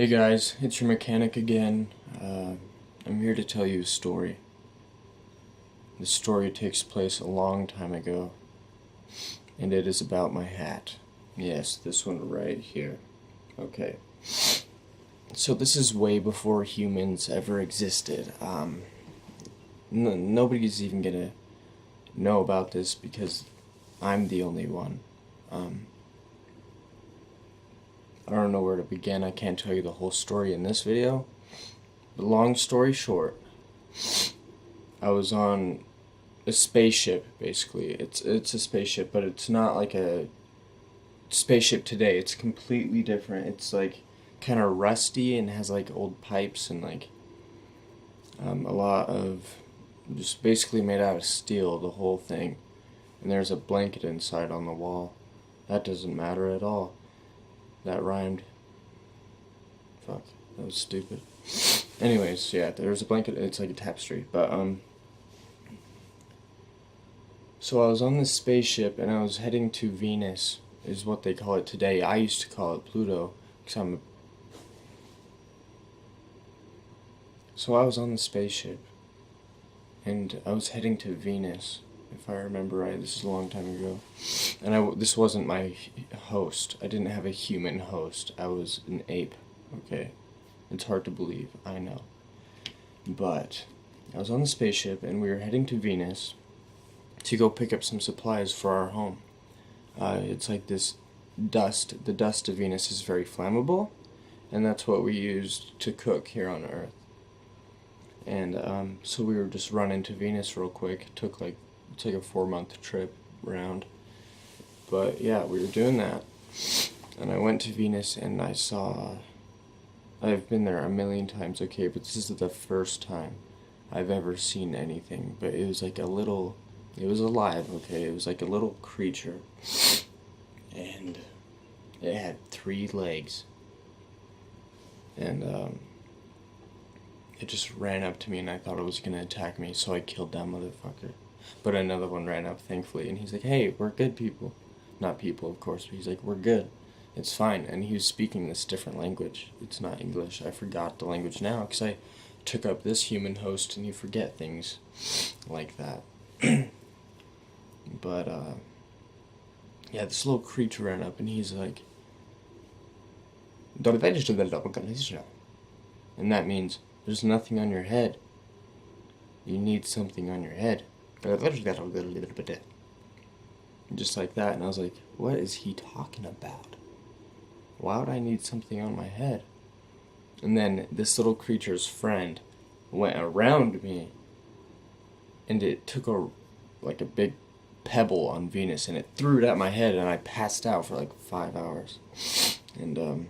Hey guys, it's your mechanic again. I'm here to tell you a story. This story takes place a long time ago, and it is about my hat. Yes, this one right here. Okay. So this is way before humans ever existed. Nobody's even gonna know about this because I'm the only one. I don't know where to begin. I can't tell you the whole story in this video. But long story short, I was on a spaceship, basically. It's a spaceship, but it's not like a spaceship today. It's completely different. It's like kind of rusty and has like old pipes and like a lot of just basically made out of steel, the whole thing. And there's a blanket inside on the wall. That doesn't matter at all. That rhymed. Fuck, that was stupid. Anyways, yeah, there's a blanket, it's like a tapestry, but, so I was on this spaceship, and I was heading to Venus, is what they call it today. I used to call it Pluto, because So I was on the spaceship, and I was heading to Venus, if I remember right. This is a long time ago. And this wasn't my host. I didn't have a human host. I was an ape, okay? It's hard to believe, I know. But I was on the spaceship, and we were heading to Venus to go pick up some supplies for our home. It's like this dust. The dust of Venus is very flammable, and that's what we used to cook here on Earth. And so we were just running to Venus real quick. It's like a 4-month trip around. But yeah, we were doing that. And I went to Venus and I've been there a million times, okay, but this is the first time I've ever seen anything. But it was like it was alive, okay? It was like a little creature. And it had 3 legs. And it just ran up to me and I thought it was gonna attack me, so I killed that motherfucker. But another one ran up, thankfully, and he's like, hey, we're good people. Not people, of course, but he's like, we're good. It's fine. And he was speaking this different language. It's not English. I forgot the language now because I took up this human host, and you forget things like that. But, yeah, this little creature ran up, and he's like, and that means there's nothing on your head. You need something on your head. Just like that, and I was like, what is he talking about? Why would I need something on my head? And then this little creature's friend went around me, and it took a big pebble on Venus, and it threw it at my head, and I passed out for like 5 hours. And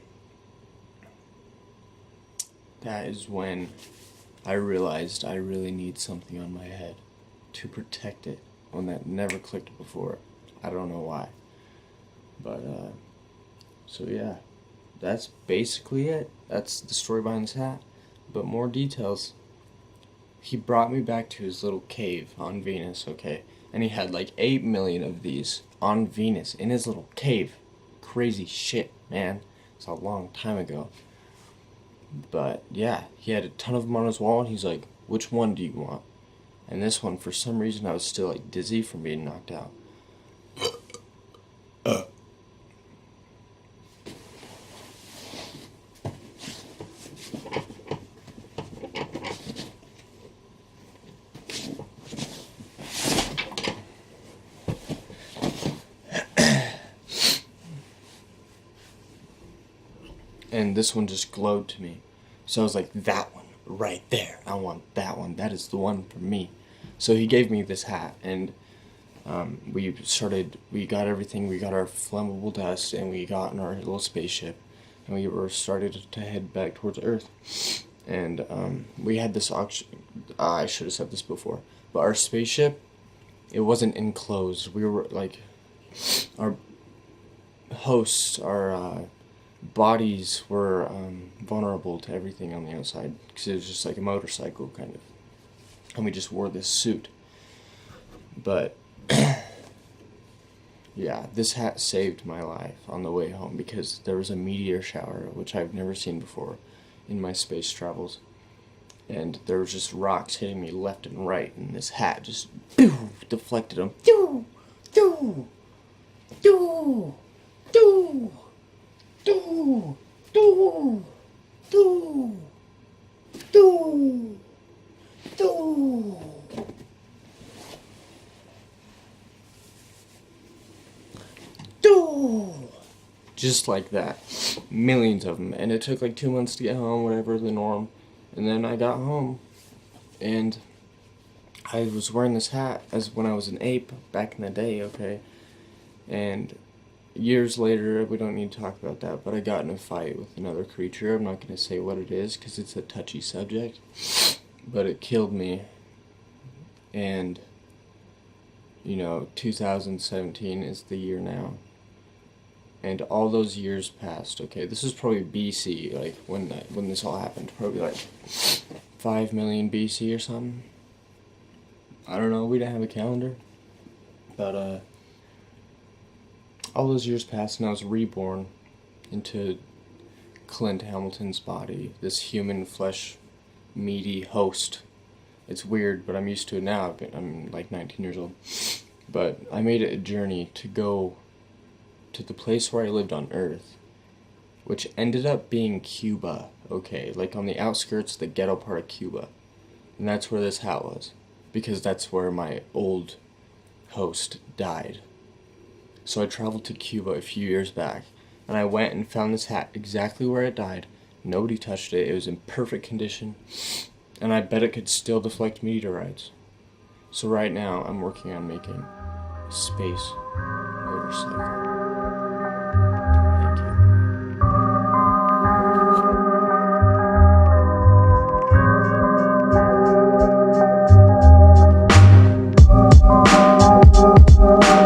that is when I realized I really need something on my head to protect it, when that never clicked before. I don't know why. But, so yeah, that's basically it. That's the story behind this hat. But more details. He brought me back to his little cave on Venus, okay? And he had like 8 million of these on Venus in his little cave. Crazy shit, man. It's a long time ago. But yeah, he had a ton of them on his wall, and he's like, which one do you want? And this one, for some reason, I was still like dizzy from being knocked out. And this one just glowed to me. So I was like, that one, right there. I want that one. That is the one for me. So he gave me this hat, and we got everything. We got our flammable dust, and we got in our little spaceship, and we were started to head back towards Earth. And we had this auction. I should have said this before, but our spaceship, it wasn't enclosed. We were like, our hosts, our bodies were vulnerable to everything on the outside, because it was just like a motorcycle, kind of. And we just wore this suit. But Yeah, this hat saved my life on the way home because there was a meteor shower, which I've never seen before in my space travels. And there was just rocks hitting me left and right, and this hat just deflected them. Doo, doo, doo, doo, doo, doo, doo, doo, doo. Just like that. Millions of them. And it took like 2 months to get home, whatever the norm. And then I got home. And I was wearing this hat as when I was an ape back in the day, okay? And years later, we don't need to talk about that, but I got in a fight with another creature. I'm not going to say what it is because it's a touchy subject. But it killed me. And, 2017 is the year now. And all those years passed, okay? This is probably BC, like, when this all happened. Probably, like, 5 million BC or something. I don't know, we didn't have a calendar. But, all those years passed, and I was reborn into Clint Hamilton's body. This human flesh, meaty host. It's weird, but I'm used to it now. I'm, like, 19 years old. But I made it a journey to go to the place where I lived on Earth, which ended up being Cuba, okay, like on the outskirts, the ghetto part of Cuba. And that's where this hat was, because that's where my old host died. So I traveled to Cuba a few years back, and I went and found this hat exactly where it died. Nobody touched it, it was in perfect condition, and I bet it could still deflect meteorites. So right now, I'm working on making a space motorcycle.